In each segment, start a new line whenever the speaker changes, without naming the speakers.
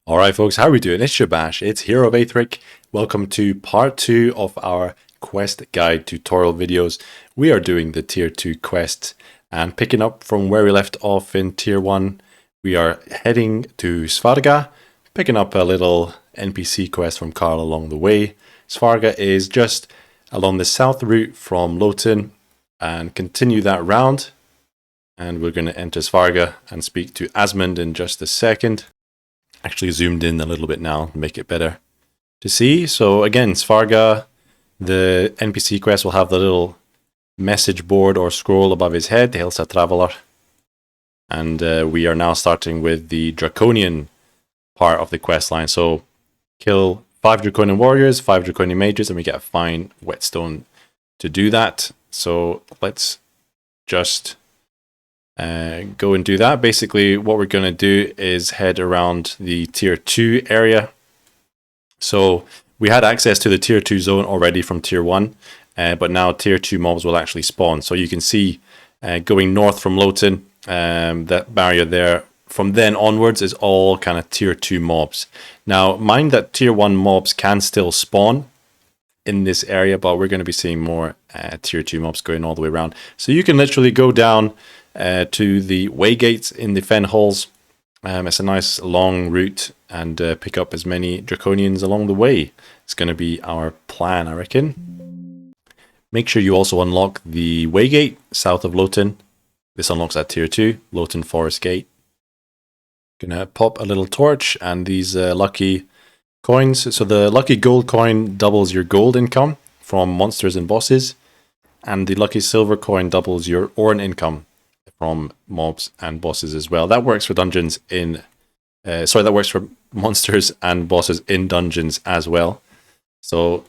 Alright folks, how are we doing? It's Shabash, it's Hero of Aetheric. Welcome to part 2 of our quest guide tutorial videos. We are doing the tier 2 quests and picking up from where we left off in tier 1. We are heading to Svarga, picking up a little NPC quest from Carl along the way. Svarga is just along the south route from Loten, and continue that round. And we're going to enter Svarga and speak to Asmund in just a second. Actually zoomed in a little bit now to make it better to see. So again, Svarga, the NPC quest will have the little message board or scroll above his head, Hilsa Traveler. And we are now starting with the Draconian part of the quest line. So kill 5 Draconian warriors, 5 Draconian mages, and we get a fine whetstone to do that. So let's just go and do that. Basically, what we're going to do is head around the tier 2 area. So we had access to the tier 2 zone already from tier 1, but now tier 2 mobs will actually spawn. So you can see going north from Loten, that barrier there, from then onwards is all kind of tier 2 mobs. Now, mind that tier 1 mobs can still spawn in this area, but we're going to be seeing more tier 2 mobs going all the way around. So you can literally go down to the waygates in the fen halls. It's a nice long route, and pick up as many Draconians along the way. It's going to be our plan, I reckon. Make sure you also unlock the waygate south of Loten. This unlocks at tier 2, Loten Forest Gate. Gonna pop a little torch and these lucky coins. So the lucky gold coin doubles your gold income from monsters and bosses, and the lucky silver coin doubles your Ornn income from mobs and bosses as well. That works for dungeons in that works for monsters and bosses in dungeons as well. So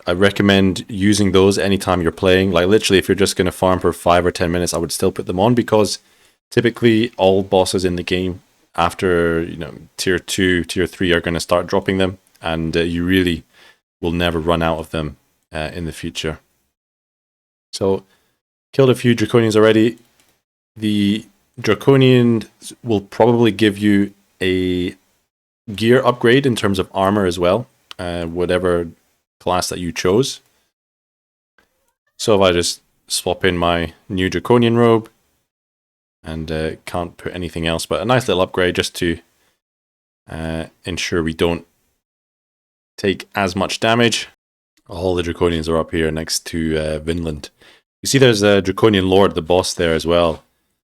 I recommend using those anytime you're playing. Like literally, if you're just going to farm for 5 or 10 minutes, I would still put them on, because typically all bosses in the game after tier 2, tier 3 are going to start dropping them, and you really will never run out of them in the future. So killed a few Draconians already. The Draconian will probably give you a gear upgrade in terms of armor as well, whatever class that you chose. So if I just swap in my new Draconian robe, and can't put anything else, but a nice little upgrade just to ensure we don't take as much damage. All the Draconians are up here next to Vinland. You see there's a Draconian Lord, the boss there as well.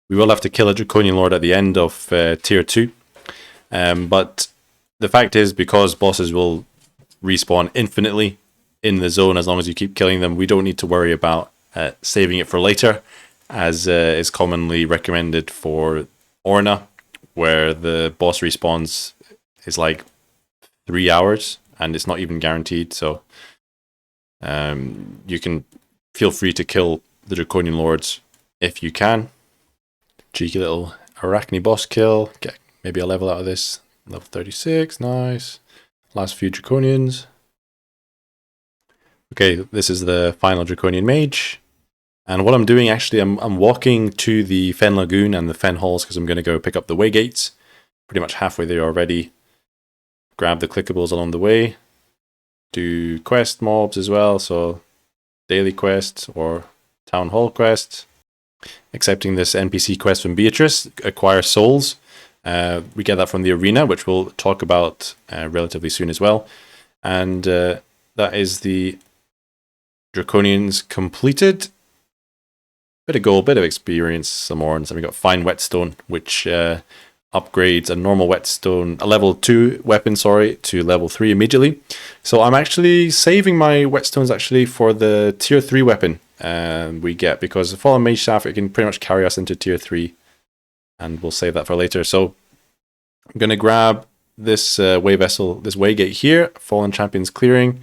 We will have to kill a Draconian Lord at the end of tier 2. But the fact is, because bosses will respawn infinitely in the zone as long as you keep killing them, we don't need to worry about saving it for later, as is commonly recommended for Ornna, where the boss respawns is like 3 hours, and it's not even guaranteed. So you can feel free to kill the Draconian Lords if you can. Cheeky little Arachne boss kill. Get maybe a level out of this. Level 36, nice. Last few Draconians. Okay, this is the final Draconian mage. And what I'm doing, actually, I'm walking to the Fen Lagoon and the Fen Halls, because I'm going to go pick up the waygates. Pretty much halfway there already. Grab the clickables along the way. Do quest mobs as well, so daily quests or town hall quests. Accepting this NPC quest from Beatrice, acquire souls. We get that from the arena, which we'll talk about relatively soon as well. And that is the Draconians completed. Bit of gold, bit of experience, some Ornns, and we got fine whetstone, which upgrades a normal whetstone, a level 2 weapon, to level 3 immediately. So I'm actually saving my whetstones actually for the tier 3 weapon we get, because the Fallen Mage Staff, it can pretty much carry us into tier 3, and we'll save that for later. So I'm going to grab this this waygate here, Fallen Champions Clearing,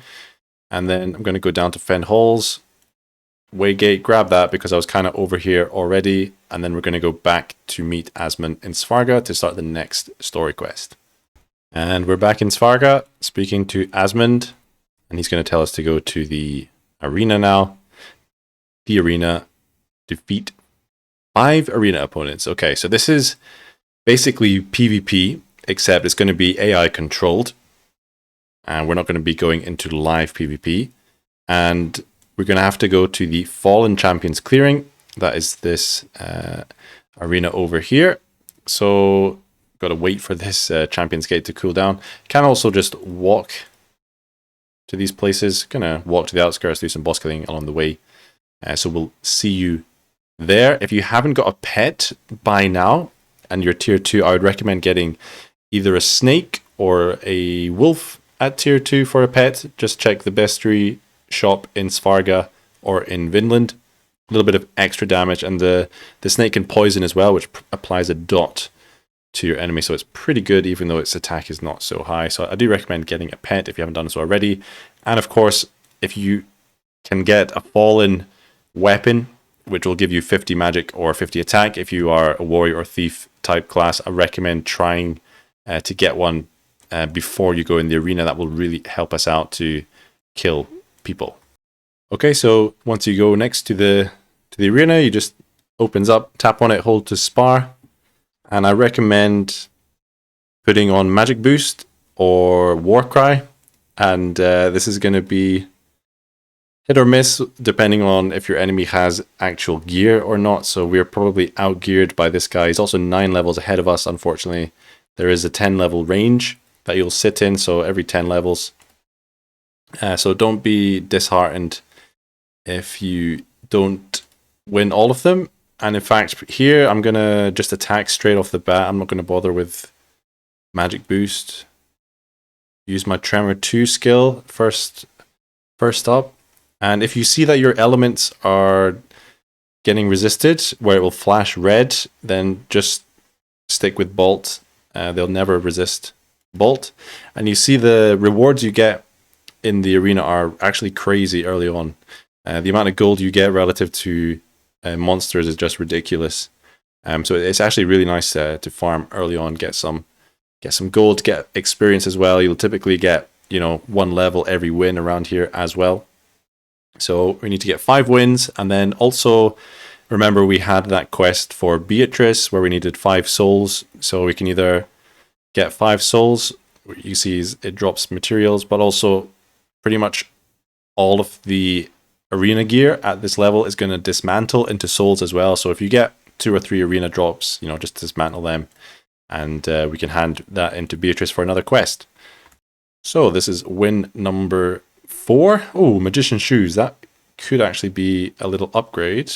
and then I'm going to go down to Fen Halls. Waygate, grab that because I was kind of over here already, and then we're going to go back to meet Asmund in Svarga to start the next story quest. And we're back in Svarga, speaking to Asmund, and he's going to tell us to go to the arena now. The arena, defeat 5 arena opponents. Okay, so this is basically PvP. except it's going to be AI controlled. And we're not going to be going into live PvP. And we're going to have to go to the Fallen Champions Clearing. That is this arena over here. So, got to wait for this Champions Gate to cool down. Can also just walk to these places. Gonna walk to the outskirts, do some boss killing along the way. So we'll see you there. If you haven't got a pet by now, and you're tier 2, I would recommend getting either a snake or a wolf at tier 2 for a pet. Just check the bestiary shop in Svarga or in Vinland. A little bit of extra damage, and the snake can poison as well, which applies a dot to your enemy, so it's pretty good even though its attack is not so high. So I do recommend getting a pet if you haven't done so already. And of course, if you can get a fallen weapon, which will give you 50 magic or 50 attack, if you are a warrior or thief type class, I recommend trying to get one before you go in the arena. That will really help us out to kill people. Okay, so once you go next to the arena, you just opens up, tap on it, hold to spar. And I recommend putting on Magic Boost or Warcry. And this is going to be hit or miss depending on if your enemy has actual gear or not. So we're probably outgeared by this guy. He's also 9 levels ahead of us, unfortunately. There is a 10 level range that you'll sit in, so every 10 levels. So don't be disheartened if you don't win all of them. And in fact, here I'm going to just attack straight off the bat. I'm not going to bother with Magic Boost. Use my Tremor 2 skill first up. And if you see that your elements are getting resisted, where it will flash red, then just stick with Bolt. They'll never resist Bolt. And you see the rewards you get in the arena are actually crazy early on. The amount of gold you get relative to monsters is just ridiculous. So it's actually really nice to farm early on, get some gold, get experience as well. You'll typically get 1 level every win around here as well. So we need to get 5 wins, and then also remember we had that quest for Beatrice where we needed 5 souls. So we can either get 5 souls, you see it drops materials, but also pretty much all of the arena gear at this level is going to dismantle into souls as well. So if you get 2 or 3 arena drops, just dismantle them, and we can hand that into Beatrice for another quest. So this is win number 4. Oh, Magician's Shoes. That could actually be a little upgrade.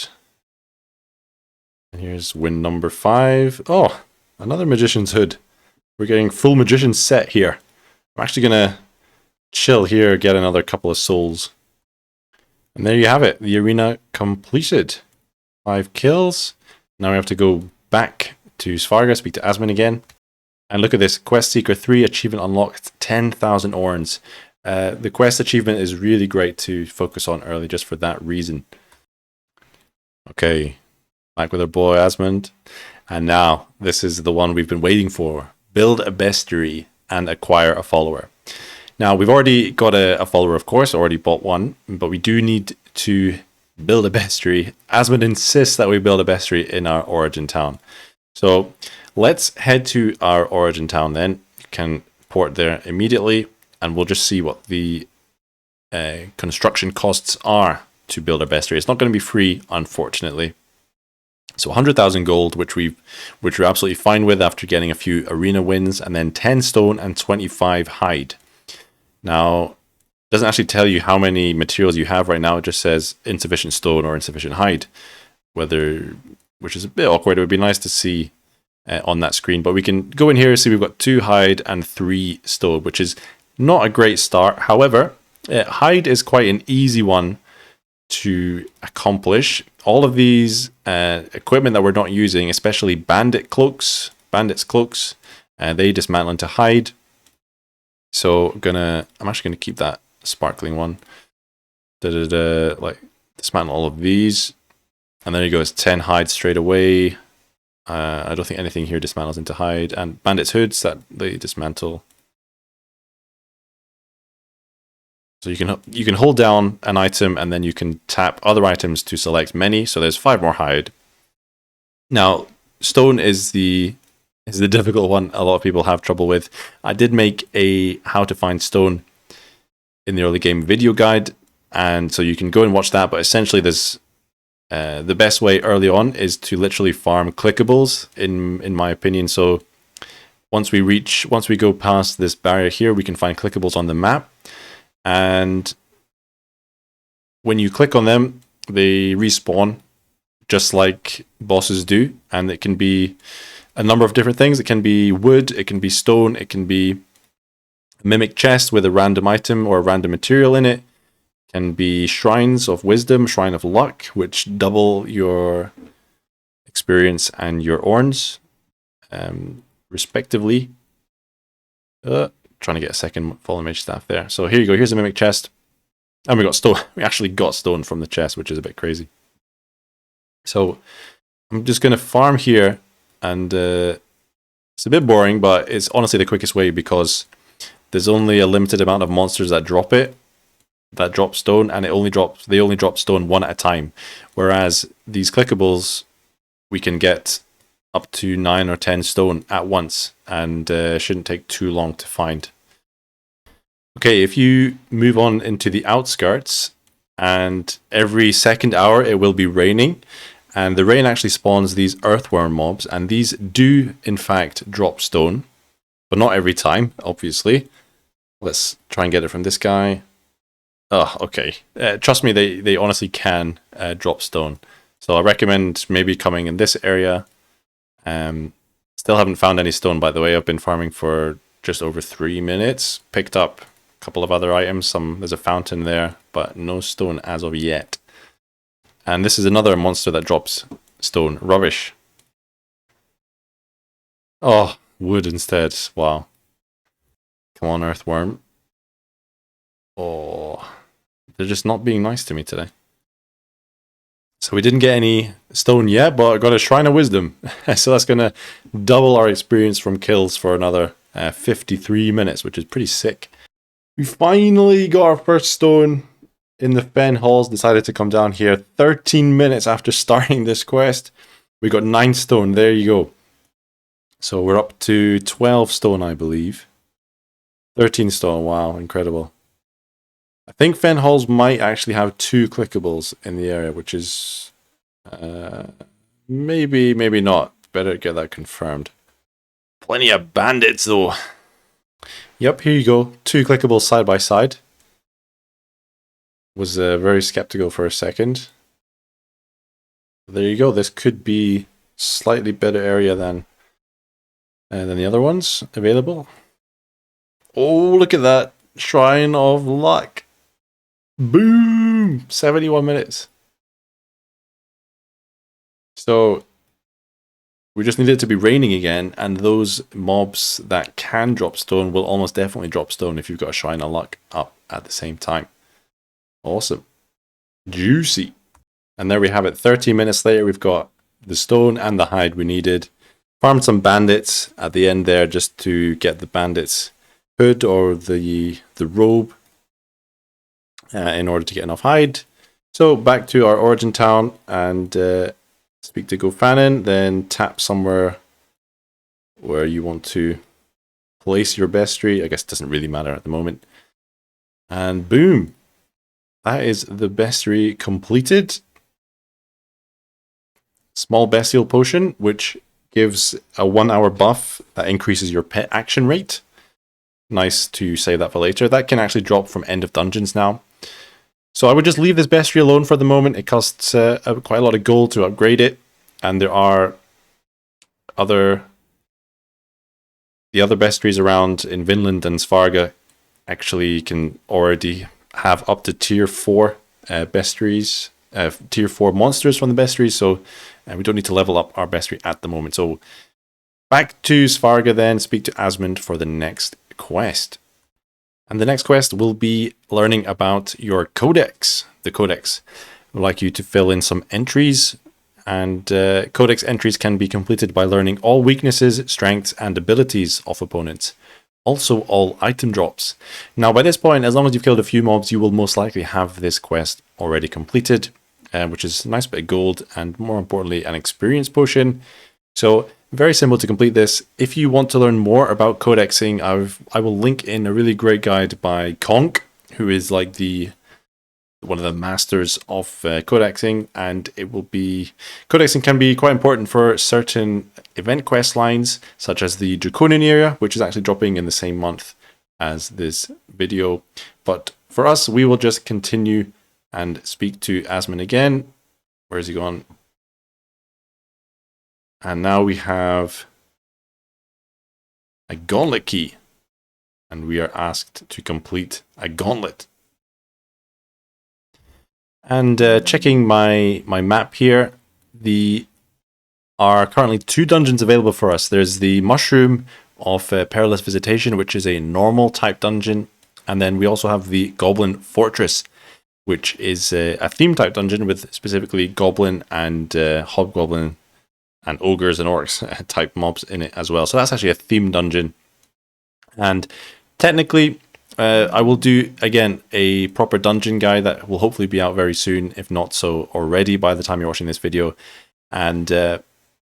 And here's win number 5. Oh, another Magician's Hood. We're getting full Magician's set here. I'm actually going to chill here, get another couple of souls. And there you have it. The arena completed. 5 kills. Now we have to go back to Svarga, speak to Asmund again. And look at this. Quest Seeker 3 achievement unlocked 10,000 orns. The quest achievement is really great to focus on early just for that reason. Okay. Back with our boy Asmund. And now, this is the one we've been waiting for. Build a bestiary and acquire a follower. Now, we've already got a follower, of course, already bought one, but we do need to build a bestiary. Asmund insists that we build a bestiary in our origin town. So let's head to our origin town then. You can port there immediately, and we'll just see what the construction costs are to build our bestiary. It's not going to be free, unfortunately. So 100,000 gold, which we're absolutely fine with after getting a few arena wins, and then 10 stone and 25 hide. Now, it doesn't actually tell you how many materials you have right now. It just says insufficient stone or insufficient hide, which is a bit awkward. It would be nice to see on that screen, but we can go in here and see we've got 2 hide and 3 stone, which is not a great start. However, hide is quite an easy one to accomplish. All of these equipment that we're not using, especially bandits' cloaks, they dismantle into hide. So I'm actually gonna keep that sparkling one. Like dismantle all of these, and there you go. It's 10 hide straight away. I don't think anything here dismantles into hide, and bandits' hoods that they dismantle. So you can hold down an item and then you can tap other items to select many. So there's 5 more hide. Now, stone is the is the difficult one a lot of people have trouble with. I did make a how to find stone in the early game video guide, and so you can go and watch that, but essentially there's the best way early on is to literally farm clickables, in my opinion. So once we go past this barrier here, we can find clickables on the map, and when you click on them, they respawn just like bosses do, and it can be a number of different things. It can be wood, it can be stone, it can be a mimic chest with a random item or a random material in it. It can be shrines of wisdom, shrine of luck, which double your experience and your orns, respectively. Trying to get a second fallen mage staff there. So here you go, here's a mimic chest. And we got stone. We actually got stone from the chest, which is a bit crazy. So I'm just going to farm here, and it's a bit boring, but it's honestly the quickest way because there's only a limited amount of monsters that drop stone, and they only drop stone one at a time. Whereas these clickables, we can get up to 9 or 10 stone at once, and shouldn't take too long to find. Okay, if you move on into the outskirts, and every second hour it will be raining, and the rain actually spawns these earthworm mobs, and these do in fact drop stone, but not every time, obviously. Let's try and get it from this guy. Oh, okay. Trust me, they honestly can drop stone. So I recommend maybe coming in this area. Still haven't found any stone, by the way. I've been farming for just over 3 minutes. Picked up a couple of other items. There's a fountain there, but no stone as of yet. And this is another monster that drops stone. Rubbish. Oh, wood instead. Wow. Come on, earthworm. Oh, they're just not being nice to me today. So we didn't get any stone yet, but I got a Shrine of Wisdom. So that's going to double our experience from kills for another 53 minutes, which is pretty sick. We finally got our first stone in the Fen Halls. Decided to come down here 13 minutes after starting this quest. We got 9 stone. There you go. So we're up to 12 stone, I believe. 13 stone. Wow, incredible. I think Fen Halls might actually have 2 clickables in the area, which is maybe not. Better get that confirmed. Plenty of bandits though. Yep, here you go. 2 clickables side by side. Was very skeptical for a second. There you go. This could be slightly better area than the other ones available. Oh, look at that. Shrine of Luck. Boom! 71 minutes. So we just need it to be raining again, and those mobs that can drop stone will almost definitely drop stone if you've got a Shrine of Luck up at the same time. Awesome. Juicy. And there we have it. 30 minutes later, we've got the stone and the hide we needed. Farmed some bandits at the end there just to get the bandits' hood or the robe in order to get enough hide. So back to our origin town and speak to Gofanin, then tap somewhere where you want to place your bestiary. I guess it doesn't really matter at the moment. And boom. That is the bestiary completed. Small bestial potion, which gives a 1 hour buff that increases your pet action rate. Nice to save that for later. That can actually drop from end of dungeons now. So I would just leave this bestiary alone for the moment. It costs quite a lot of gold to upgrade it. And there are the other bestiaries around in Vinland and Svarga actually can already have up to tier 4 bestiaries, tier 4 monsters from the bestiaries, so we don't need to level up our bestiary at the moment. So back to Svarga then, speak to Asmund for the next quest. And the next quest will be learning about your codex. The codex. I would like you to fill in some entries, and codex entries can be completed by learning all weaknesses, strengths, and abilities of opponents. Also all item drops. Now by this point, as long as you've killed a few mobs, you will most likely have this quest already completed, which is a nice bit of gold and more importantly an experience potion. So very simple to complete this. If you want to learn more about codexing, I will link in a really great guide by Conk, who is like one of the masters of codexing, and codexing can be quite important for certain event quest lines, such as the Draconian area, which is actually dropping in the same month as this video. But for us, we will just continue and speak to Asmon again. Where is he gone? And now we have a gauntlet key, and we are asked to complete a gauntlet. And checking my map here, there are currently 2 dungeons available for us. There's the Mushroom of Perilous Visitation, which is a normal type dungeon, and then we also have the Goblin Fortress, which is a theme type dungeon with specifically Goblin and Hobgoblin and Ogres and Orcs type mobs in it as well. So that's actually a theme dungeon. And technically, I will do, again, a proper dungeon guide that will hopefully be out very soon, if not so already by the time you're watching this video. And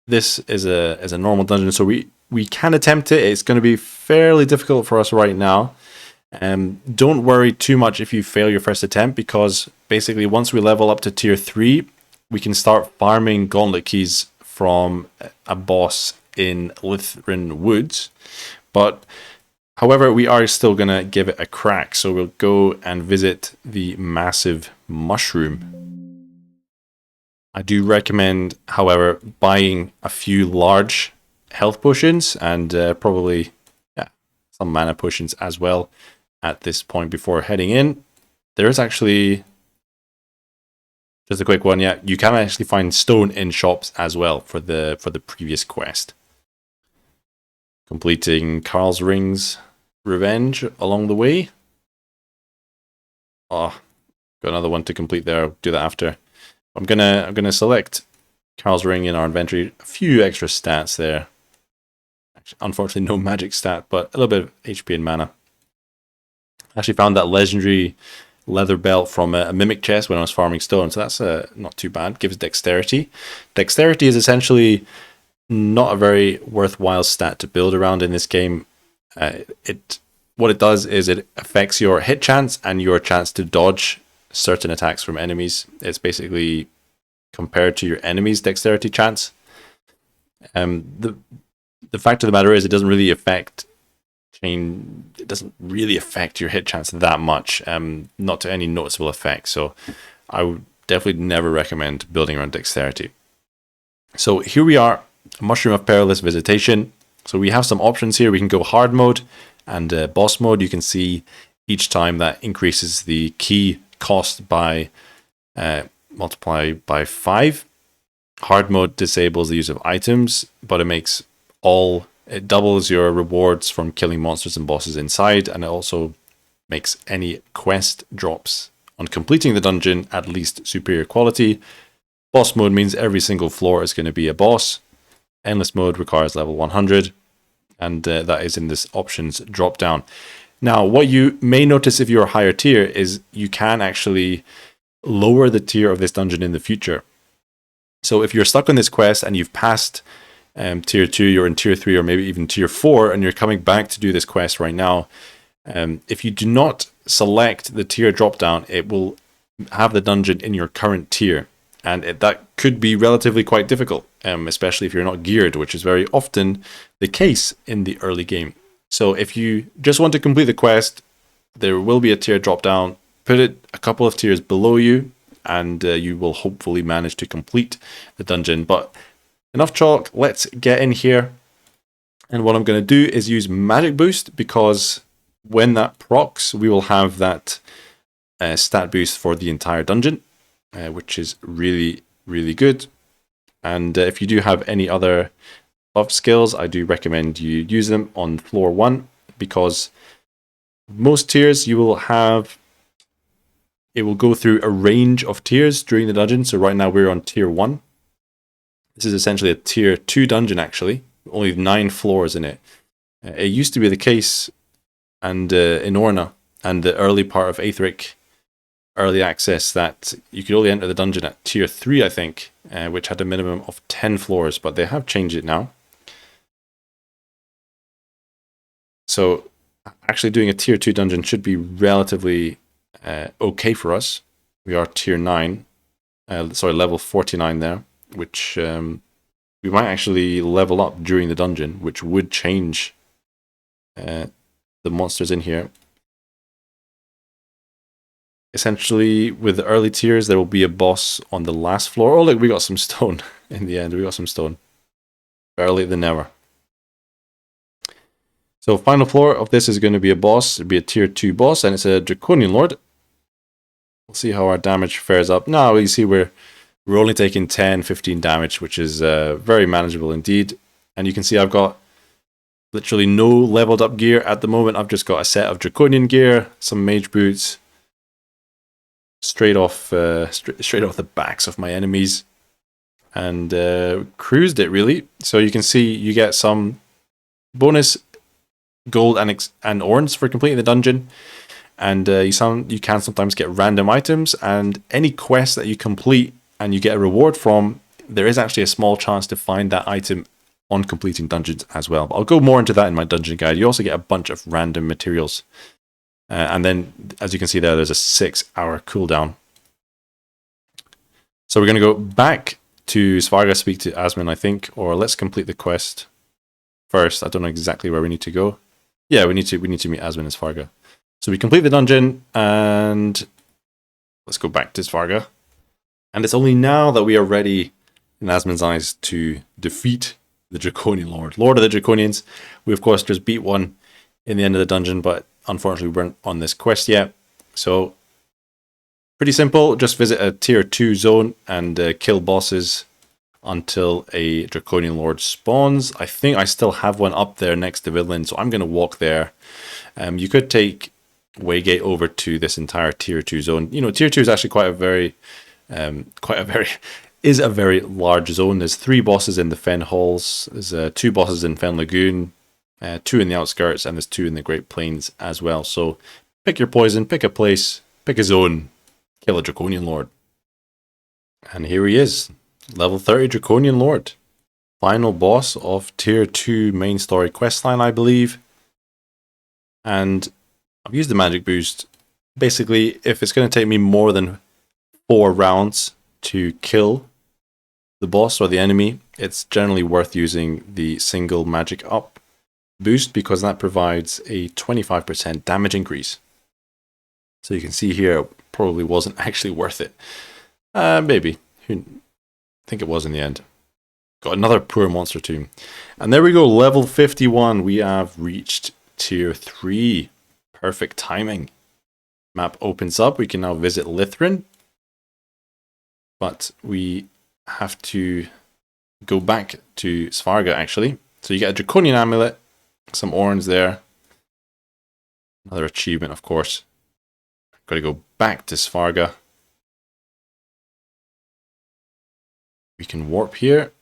this is a normal dungeon, so we can attempt it. It's going to be fairly difficult for us right now. Don't worry too much if you fail your first attempt, because basically once we level up to tier 3, we can start farming gauntlet keys from a boss in Lythrin Woods. But however, we are still going to give it a crack, so we'll go and visit the massive mushroom. I do recommend, however, buying a few large health potions and probably some mana potions as well at this point before heading in. There is actually, just a quick one, you can actually find stone in shops as well for the previous quest. Completing Karlsring's Revenge along the way. Oh, got another one to complete there. I'll do that after. I'm gonna select Karlsring in our inventory. A few extra stats there. Actually, unfortunately, no magic stat, but a little bit of HP and mana. I actually found that legendary leather belt from a mimic chest when I was farming stone, so that's not too bad. Gives dexterity. Dexterity is essentially not a very worthwhile stat to build around in this game. What it does is it affects your hit chance and your chance to dodge certain attacks from enemies. It's basically compared to your enemy's dexterity chance. The fact of the matter is, it doesn't really affect your hit chance that much, not to any noticeable effect. So I would definitely never recommend building around dexterity. So here we are, Mushroom of Perilous Visitation. So we have some options here. We can go hard mode and boss mode. You can see each time that increases the key cost by multiply by 5. Hard mode disables the use of items, but it doubles your rewards from killing monsters and bosses inside, and it also makes any quest drops on completing the dungeon at least superior quality. Boss mode means every single floor is going to be a boss. Endless mode requires level 100, and that is in this options drop down. Now, what you may notice if you're a higher tier is you can actually lower the tier of this dungeon in the future. So if you're stuck on this quest and you've passed tier 2, you're in tier 3 or maybe even tier 4, and you're coming back to do this quest right now, if you do not select the tier drop down, it will have the dungeon in your current tier. And that could be relatively quite difficult, especially if you're not geared, which is very often the case in the early game. So if you just want to complete the quest, there will be a tier drop down. Put it a couple of tiers below you, and you will hopefully manage to complete the dungeon. But enough talk, let's get in here. And what I'm going to do is use Magic Boost, because when that procs, we will have that stat boost for the entire dungeon. Which is really, really good. And if you do have any other buff skills, I do recommend you use them on floor 1, because most tiers you will have, it will go through a range of tiers during the dungeon. So right now we're on tier 1. This is essentially a tier 2 dungeon, actually. Only 9 floors in it. It used to be the case, and in Orna and the early part of Aetheric early access, that you could only enter the dungeon at tier 3, I think, which had a minimum of 10 floors, but they have changed it now. So actually doing a tier 2 dungeon should be relatively okay for us. We are tier 9, level 49 there, which we might actually level up during the dungeon, which would change the monsters in here. Essentially, with the early tiers, there will be a boss on the last floor. Oh, look, we got some stone in the end. We got some stone. Better late than never. So final floor of this is going to be a boss. It'll be a tier 2 boss, and it's a Draconian Lord. We'll see how our damage fares up. Now, you see we're only taking 10, 15 damage, which is very manageable indeed. And you can see I've got literally no leveled up gear at the moment. I've just got a set of Draconian gear, some mage boots, straight off the backs of my enemies, and cruised it really. So you can see you get some bonus gold and orange for completing the dungeon, and you can sometimes get random items, and any quest that you complete and you get a reward from, there is actually a small chance to find that item on completing dungeons as well. But I'll go more into that in my dungeon guide. You also get a bunch of random materials. And then, as you can see there's a 6-hour cooldown. So we're going to go back to Svarga, speak to Asmin, I think, or let's complete the quest first. I don't know exactly where we need to go. Yeah, we need to meet Asmin and Svarga. So we complete the dungeon, and let's go back to Svarga. And it's only now that we are ready, in Asmin's eyes, to defeat the Draconian Lord. Lord of the Draconians. We, of course, just beat one in the end of the dungeon, but unfortunately we weren't on this quest yet. So, pretty simple. Just visit a tier 2 zone and kill bosses until a Draconian Lord spawns. I think I still have one up there next to Vidland, so I'm going to walk there. You could take Waygate over to this entire tier 2 zone. You know, tier 2 is actually is a very large zone. There's 3 bosses in the Fen Halls. There's 2 bosses in Fen Lagoon, 2 in the outskirts, and there's 2 in the Great Plains as well. So pick your poison, pick a place, pick a zone, kill a Draconian Lord. And here he is, level 30 Draconian Lord. Final boss of tier 2 main story questline, I believe. And I've used the magic boost. Basically, if it's going to take me more than 4 rounds to kill the boss or the enemy, it's generally worth using the single magic up boost, because that provides a 25% damage increase. So you can see here, it probably wasn't actually worth it. Maybe. I think it was in the end. Got another poor monster tomb. And there we go, level 51. We have reached tier 3. Perfect timing. Map opens up. We can now visit Lythrin. But we have to go back to Svarga, actually. So you get a Draconian Amulet, some orange there. Another achievement, of course. Got to go back to Svarga. We can warp here.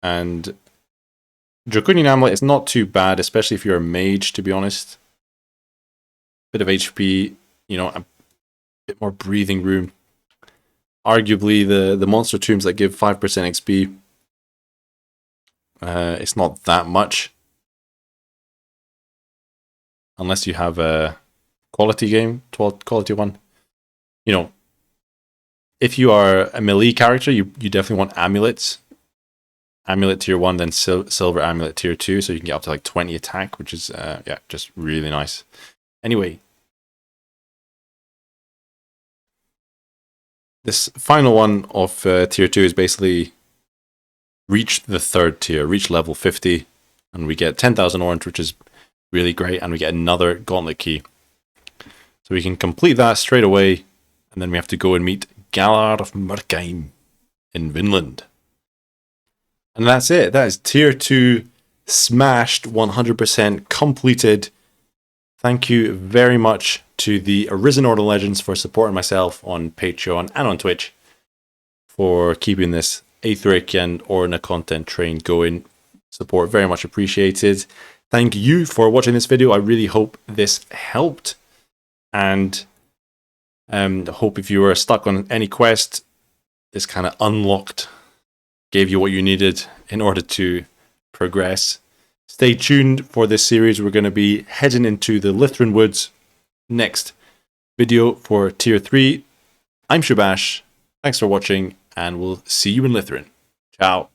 And Draconian Amulet is not too bad, especially if you're a mage, to be honest. Bit of HP, you know, a bit more breathing room. Arguably, the monster tombs that give 5% XP, it's not that much. Unless you have a quality game, quality one. You know, if you are a melee character, you definitely want amulets. Amulet tier 1, then silver amulet tier 2, so you can get up to like 20 attack, which is, yeah, just really nice. Anyway, this final one of tier 2 is basically reach the 3rd tier, reach level 50, and we get 10,000 orange, which is really great, and we get another gauntlet key. So we can complete that straight away, and then we have to go and meet Galar of Murkheim in Vinland. And that's it. That is tier 2 smashed, 100% completed. Thank you very much to the Arisen Order Legends for supporting myself on Patreon and on Twitch, for keeping this Aetheric and Orna content train going. Support very much appreciated. Thank you for watching this video. I really hope this helped, and hope if you were stuck on any quest, this kind of unlocked, gave you what you needed in order to progress. Stay tuned for this series. We're going to be heading into the Lythran Woods next video for Tier 3. I'm Shabash. Thanks for watching, and we'll see you in Lythran. Ciao.